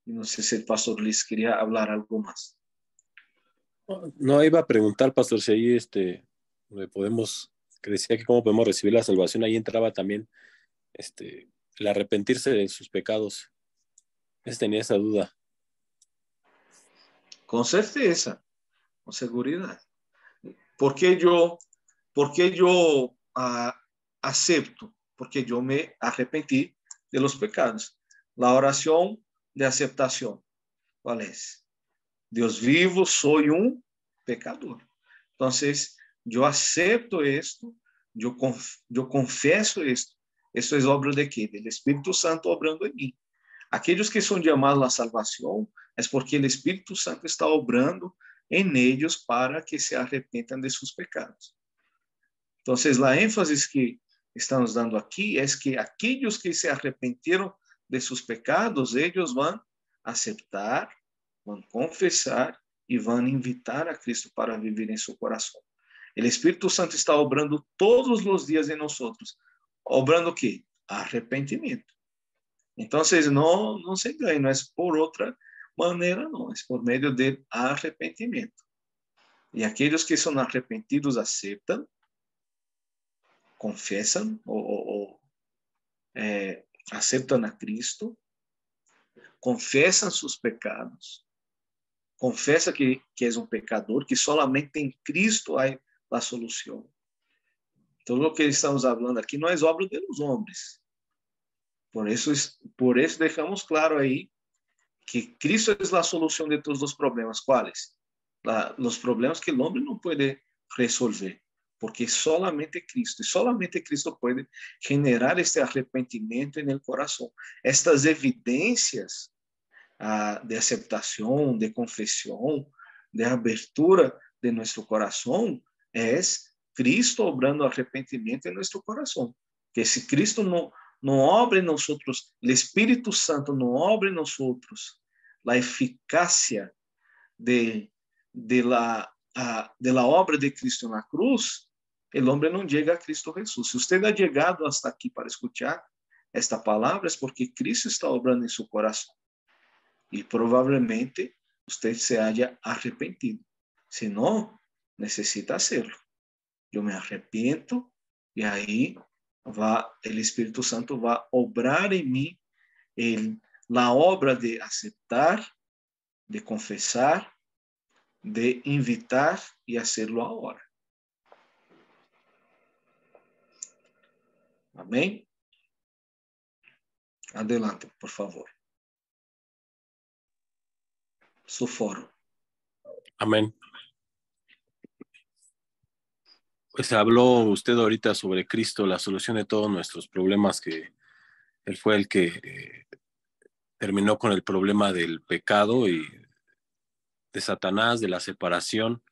Não sei se o pastor Ulisses queria falar algo mais. No, iba a preguntar, pastor, si ahí podemos, que decía que cómo podemos recibir la salvación, ahí entraba también el arrepentirse de sus pecados. Tenía esa duda. Com certeza. Com seguridade. Porque eu acepto? Porque eu me arrepenti de los pecados. La oración de aceptación, ¿cuál es? Dios vivo, soy un pecador. Entonces, yo acepto esto, yo confeso esto. Esto es obra de qué? Del Espíritu Santo obrando en mí. Aquellos que son llamados a la salvación es porque el Espíritu Santo está obrando en ellos para que se arrepentan de sus pecados. Entonces, la énfasis que estamos dando aquí es que aquellos que se arrepintieron de sus pecados, ellos van a aceptar, van a confesar y van a invitar a Cristo para vivir en su corazón. El Espíritu Santo está obrando todos los días en nosotros. ¿Obrando qué? Arrepentimiento. Entonces, no se engañe, no es por otra manera, no, es por medio del arrepentimiento. Y aquellos que son arrepentidos aceptan, confesan aceptan a Cristo, confesan sus pecados, confesa que es un pecador, que solamente en Cristo hay la solución. Todo lo que estamos hablando aquí no es obra de los hombres. Por eso dejamos claro ahí que Cristo es la solución de todos los problemas. ¿Cuáles? Los problemas que el hombre no puede resolver, porque solamente Cristo puede generar este arrepentimiento en el corazón. Estas evidencias de aceptación, de confesión, de abertura de nuestro corazón, es Cristo obrando arrepentimiento en nuestro corazón. Que si Cristo no obra en nosotros, el Espíritu Santo no obra en nosotros la eficacia de la obra de Cristo en la cruz, el hombre no llega a Cristo Jesús. Si usted ha llegado hasta aquí para escuchar esta palabra, es porque Cristo está obrando en su corazón. Y probablemente usted se haya arrepentido. Si no, necesita hacerlo. Yo me arrepiento y ahí el Espíritu Santo va a obrar en mí el la obra de aceptar, de confesar, de invitar y hacerlo ahora. Amém? Adelante, por favor. Su foro. Amén. Pues habló usted ahorita sobre Cristo, la solución de todos nuestros problemas, que Él fue el que terminó con el problema del pecado y de Satanás, de la separación.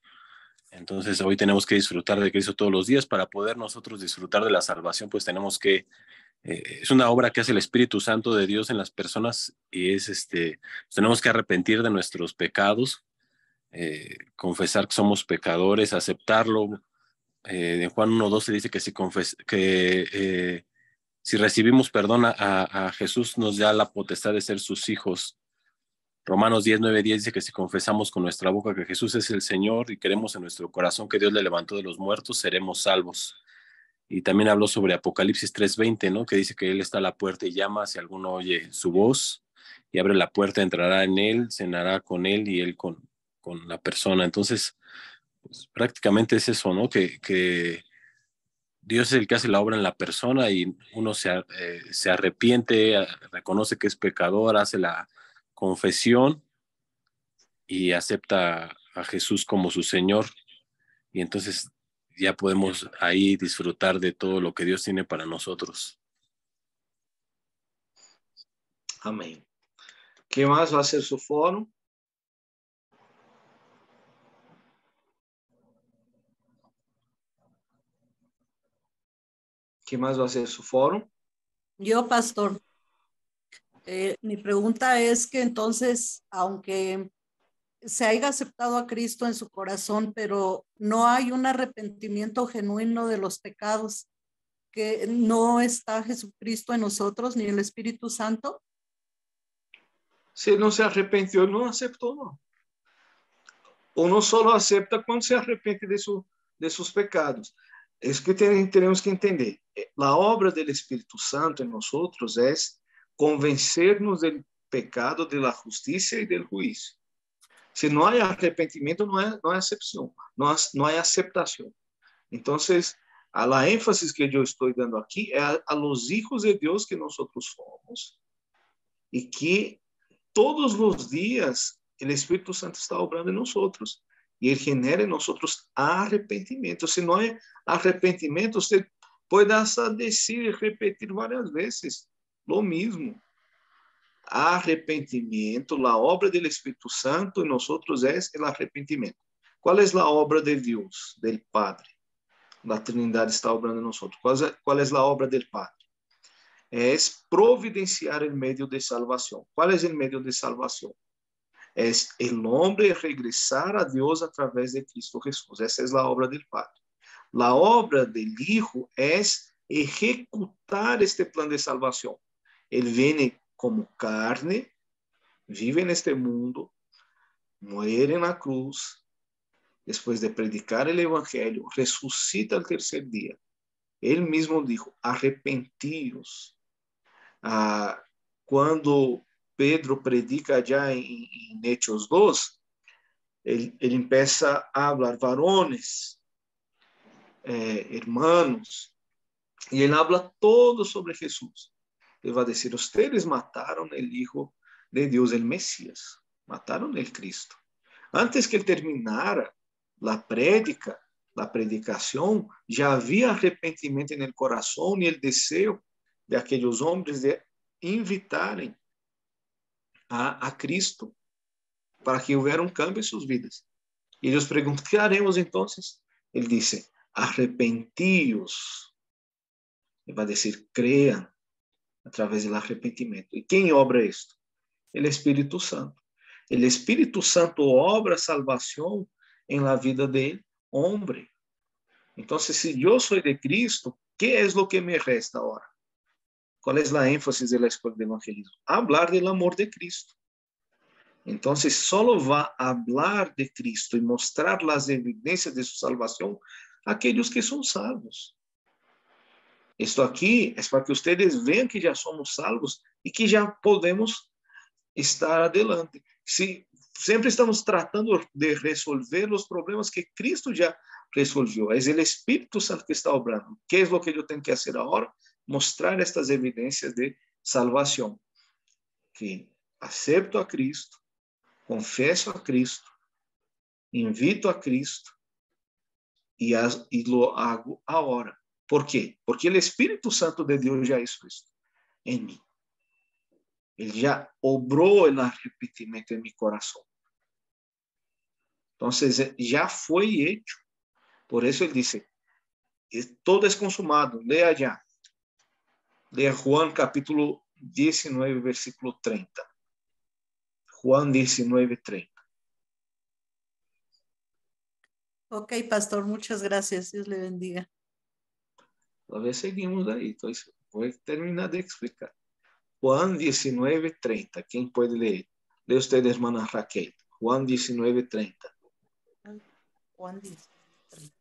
Entonces hoy tenemos que disfrutar de Cristo todos los días. Para poder nosotros disfrutar de la salvación, pues tenemos que, es una obra que hace el Espíritu Santo de Dios en las personas, y es tenemos que arrepentir de nuestros pecados, confesar que somos pecadores, aceptarlo. En Juan 1:12 dice que si recibimos perdón a Jesús, nos da la potestad de ser sus hijos. Romanos 10:9-10 dice que si confesamos con nuestra boca que Jesús es el Señor y creemos en nuestro corazón que Dios le levantó de los muertos, seremos salvos. Y también habló sobre Apocalipsis 3:20, ¿no? Que dice que Él está a la puerta y llama. Si alguno oye su voz y abre la puerta, entrará en Él, cenará con Él y Él con la persona. Entonces, pues, prácticamente es eso, ¿no? Que Dios es el que hace la obra en la persona, y uno se arrepiente, reconoce que es pecador, hace la confesión y acepta a Jesús como su Señor, y entonces ya podemos ahí disfrutar de todo lo que Dios tiene para nosotros. Amém. ¿Qué más va a ser su foro? ¿Qué más va a ser su foro? Yo, pastor, mi pregunta es que entonces, aunque se haya aceptado a Cristo en su corazón, pero no hay un arrepentimiento genuino de los pecados, que no está Jesucristo en nosotros ni el Espíritu Santo. Si él no se arrepintió, no aceptó, no. Uno solo acepta cuando se arrepente de sus pecados. Es que tenemos que entender. La obra del Espíritu Santo en nosotros es convencernos del pecado, de la justicia y del juicio. Si no hay arrepentimiento, no hay acepción, no hay aceptación. Entonces, a la énfasis que yo estoy dando aquí es a los hijos de Dios que nosotros somos, y que todos los días el Espíritu Santo está obrando en nosotros, y Él genera en nosotros arrepentimiento. Si no hay arrepentimiento, usted puede hasta decir y repetir varias veces lo mismo. Arrepentimiento, la obra del Espíritu Santo en nosotros es el arrepentimiento. ¿Cuál es la obra de Dios, del Padre? La Trinidad está obrando en nosotros. ¿Cuál es la obra del Padre? Es providenciar el medio de salvación. ¿Cuál es el medio de salvación? Es el hombre regresar a Dios a través de Cristo Jesús. Esa es la obra del Padre. La obra del Hijo es ejecutar este plan de salvación. Él viene como carne, vive en este mundo, muere en la cruz, después de predicar el Evangelio, resucita al tercer día. Él mismo dijo, arrepentíos. Cuando Pedro predica ya en Hechos 2, él empieza a hablar, varones, hermanos, y él habla todo sobre Jesús. Él va a decir, ustedes mataron el Hijo de Dios, el Mesías, mataron el Cristo. Antes que él terminara la predicación, ya había arrepentimiento en el corazón y el deseo de aquellos hombres de invitarem a Cristo para que hubiera un cambio en sus vidas. Y ellos preguntan, ¿qué haremos entonces? Él dice, arrepentíos. Él va a decir, crean a través del arrepentimiento. ¿Y quién obra esto? El Espíritu Santo. El Espíritu Santo obra salvación en la vida del hombre. Entonces, si yo soy de Cristo, ¿qué es lo que me resta ahora? ¿Cuál es la énfasis de la escuela de evangelismo? Hablar del amor de Cristo. Entonces, solo va a hablar de Cristo y mostrar las evidencias de su salvación a aquellos que son salvos. Esto aquí es para que ustedes vean que ya somos salvos y que ya podemos estar adelante. Se sempre estamos tratando de resolver os problemas que Cristo já resolveu. É o Espírito Santo que está obrando. O que é o que eu tenho que fazer agora? Mostrar estas evidências de salvação. Que acepto a Cristo, confesso a Cristo, invito a Cristo e lo hago agora. Por quê? Porque o Espírito Santo de Deus já hizo isso em mim. Ele já obrou o arrependimento em meu coração. Então, já foi hecho. Por isso ele disse, todo é consumado. Leia já. Leia Juan capítulo 19, versículo 30. Juan 19, 30. Ok, pastor, muchas gracias. Dios le bendiga. Talvez seguimos aí. Então, vou terminar de explicar. Juan 19, 30. Quem pode ler? Lê usted, hermana Raquel. Juan 19, 30. Juan 19, 30.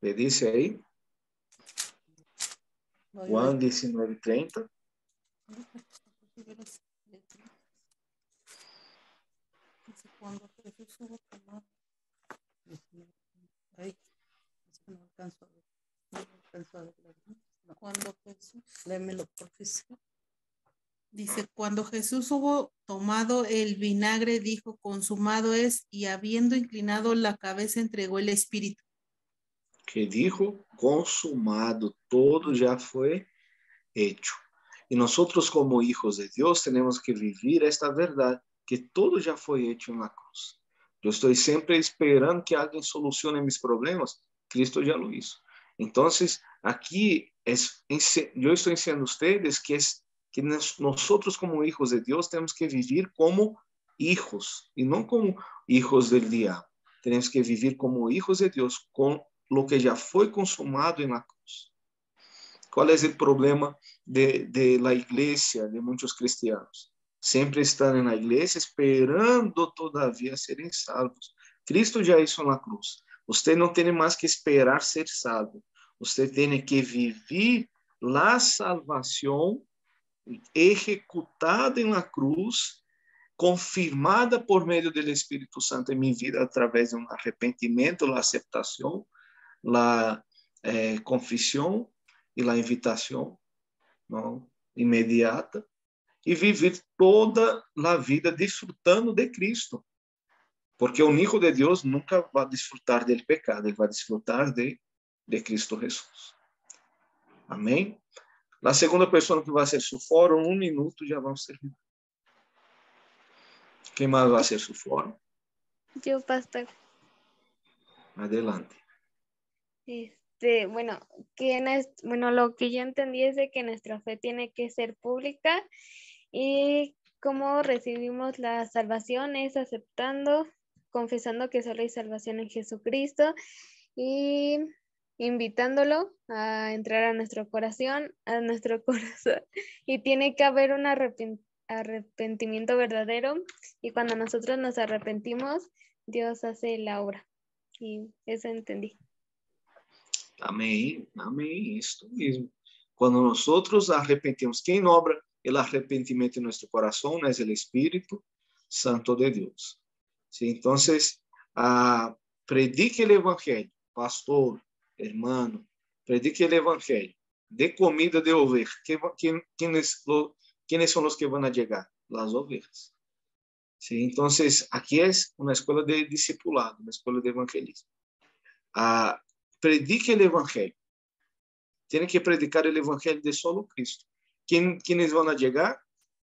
¿Le dice ahí? Juan 19, 30. Cuando Jesús hubo tomado, cuando Jesús, léemelo por favor. Dice, cuando Jesús hubo tomado el vinagre, dijo, consumado es, y habiendo inclinado la cabeza, entregó el espíritu. Que dijo, consumado, todo ya fue hecho. Y nosotros como hijos de Dios tenemos que vivir esta verdad, que todo ya fue hecho en la cruz. Yo estoy siempre esperando que alguien solucione mis problemas. Cristo ya lo hizo. Entonces, aquí yo estoy enseñando a ustedes que nosotros como hijos de Dios tenemos que vivir como hijos y no como hijos del diablo. Tenemos que vivir como hijos de Dios con lo que ya fue consumado en la cruz. ¿Cuál es el problema de la iglesia, de muchos cristianos? Siempre están en la iglesia esperando todavía serem salvos. Cristo ya hizo en la cruz. Usted no tiene más que esperar ser salvo. Usted tiene que vivir la salvación ejecutada en la cruz, confirmada por medio del Espíritu Santo en mi vida a través de un arrepentimiento, la aceptación, la confesión y la invitación, ¿no?, inmediata, y vivir toda la vida disfrutando de Cristo. Porque un hijo de Dios nunca va a disfrutar del pecado, él va a disfrutar de Cristo Jesús. Amém? La segunda persona que va a hacer su foro, 1 minuto, ya vamos a terminar. ¿Quién más va a hacer su foro? Yo, pastor. Adelante. Bueno, lo que yo entendí es de que nuestra fe tiene que ser pública y cómo recibimos la salvación es aceptando, confesando que solo hay salvación en Jesucristo y invitándolo a entrar a nuestro corazón, y tiene que haber un arrepentimiento verdadero, y cuando nosotros nos arrepentimos, Dios hace la obra, y eso entendí. Amém, amém, isso mesmo. Quando nosotros arrepentimos, quem obra o arrependimento em nosso coração é o Espírito Santo de Deus. ¿Sí? Então, predique o evangelho, pastor, hermano, predique o evangelho, dê comida de oveja. ¿Quiénes son los que van a llegar? Las ovejas. ¿Sí? Entonces, aquí es una escuela de discipulado, una escuela de evangelismo. Predique el evangelio. Tienen que predicar el evangelio de solo Cristo. ¿Quiénes van a llegar?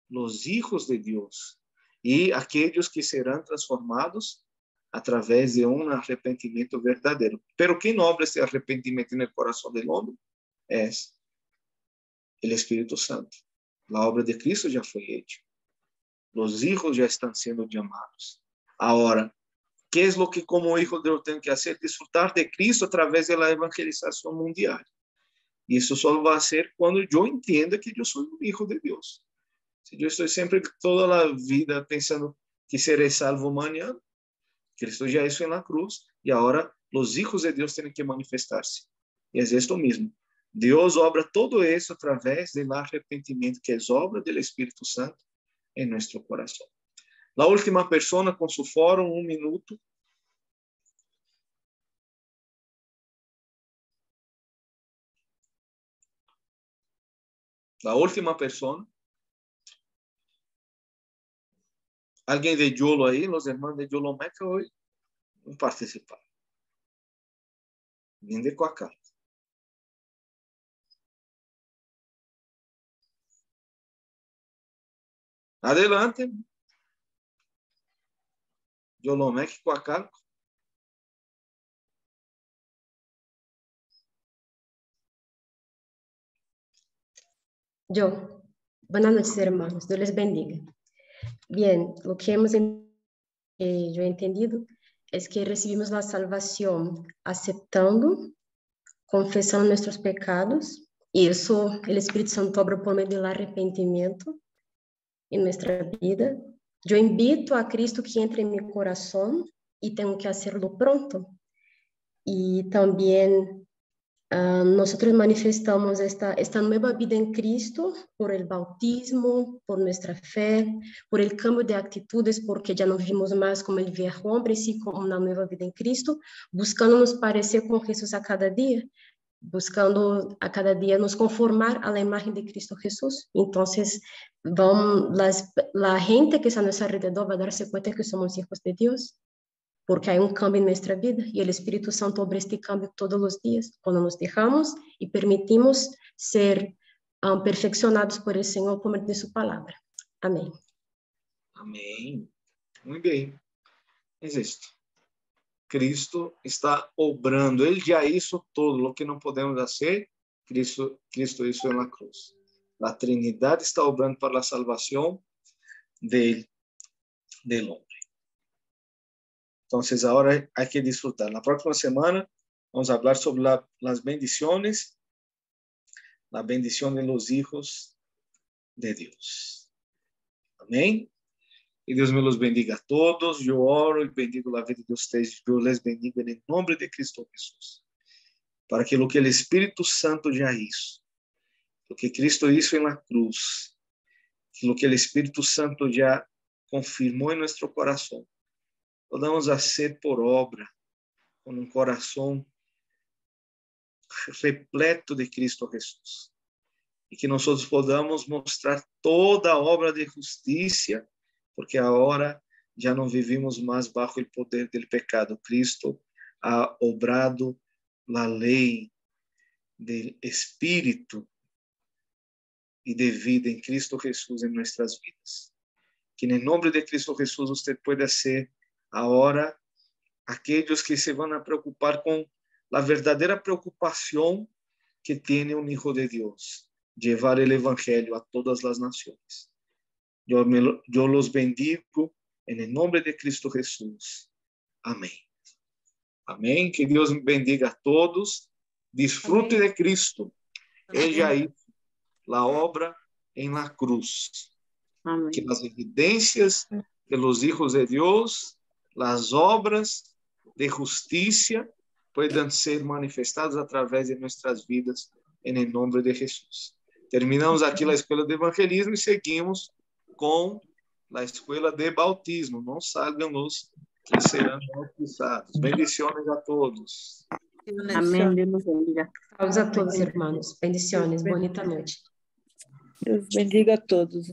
Los hijos de Dios y aquellos que serán transformados a través de un arrepentimiento verdadero. Pero ¿quién obra este arrepentimiento en el corazón del hombre? Es el Espíritu Santo. La obra de Cristo ya fue hecha. Los hijos ya están siendo llamados. Ahora, ¿qué es lo que como hijo de Dios tengo que hacer? Disfrutar de Cristo a través de la evangelización mundial. Y eso solo va a ser cuando yo entienda que yo soy un hijo de Dios. Si yo estoy siempre toda la vida pensando que seré salvo mañana. Cristo ya hizo en la cruz y ahora los hijos de Dios tienen que manifestarse. Y es esto mismo. Dios obra todo eso a través del arrepentimiento, que es obra del Espíritu Santo en nuestro corazón. La última persona con su foro, 1 minuto. La última persona. Alguien de Yolo ahí, los hermanos de Yolo Meca hoy, no participaron. Vem de Coacá. Adelante. Yolomec Coacá. Yo. Buenas noches, hermanos. Dios les bendiga. Bien, lo que yo he entendido es que recibimos la salvación aceptando, confesando nuestros pecados, y eso el Espíritu Santo obra por medio del arrepentimiento en nuestra vida. Yo invito a Cristo que entre en mi corazón y tengo que hacerlo pronto. Y también nosotros manifestamos esta nueva vida en Cristo por el bautismo, por nuestra fe, por el cambio de actitudes, porque ya no vivimos más como el viejo hombre, sino como una nueva vida en Cristo, buscando nos parecer con Jesús a cada día, buscando a cada día nos conformar a la imagen de Cristo Jesús. Entonces, la gente que está a nuestro alrededor va a darse cuenta que somos hijos de Dios, porque hay un cambio en nuestra vida y el Espíritu Santo obra este cambio todos los días, cuando nos dejamos y permitimos ser perfeccionados por el Señor por medio de su palabra. Amén. Amém. Muito bem. Es esto. Cristo está obrando. Ele já hizo todo o que não podemos fazer. Cristo hizo na cruz. A Trinidade está obrando para a salvação del homem. Entonces, ahora hay que disfrutar. La próxima semana vamos a hablar sobre las bendiciones, la bendición de los hijos de Dios. Amén. Y Dios me los bendiga a todos. Yo oro y bendigo la vida de ustedes. Dios les bendiga en el nombre de Cristo Jesús. Para que lo que el Espíritu Santo ya hizo, lo que Cristo hizo en la cruz, lo que el Espíritu Santo ya confirmó en nuestro corazón, podamos hacer por obra, com um coração repleto de Cristo Jesus. E que nós podamos mostrar toda a obra de justiça, porque agora já não vivimos mais bajo o poder do pecado. Cristo ha obrado a lei do Espírito e de vida em Cristo Jesus em nossas vidas. Que em nome de Cristo Jesus você pueda ser ahora aquellos que se van a preocupar con la verdadera preocupación que tiene un hijo de Dios, llevar el evangelio a todas las naciones. Yo los bendigo en el nombre de Cristo Jesús. Amén. Amén. Que Dios bendiga a todos. Disfrute de Cristo. Ella hizo la obra en la cruz. Amén. Que las evidencias de los hijos de Dios, las obras de justicia puedan ser manifestadas a través de nuestras vidas en el nombre de Jesús. Terminamos aquí la escuela de evangelismo y seguimos con la escuela de bautismo. No salgan los que serán bautizados. Bendiciones a todos. Amén. Dios nos bendiga. Saludos a todos, hermanos. Bendiciones. Bonita noche. Dios bendiga a todos.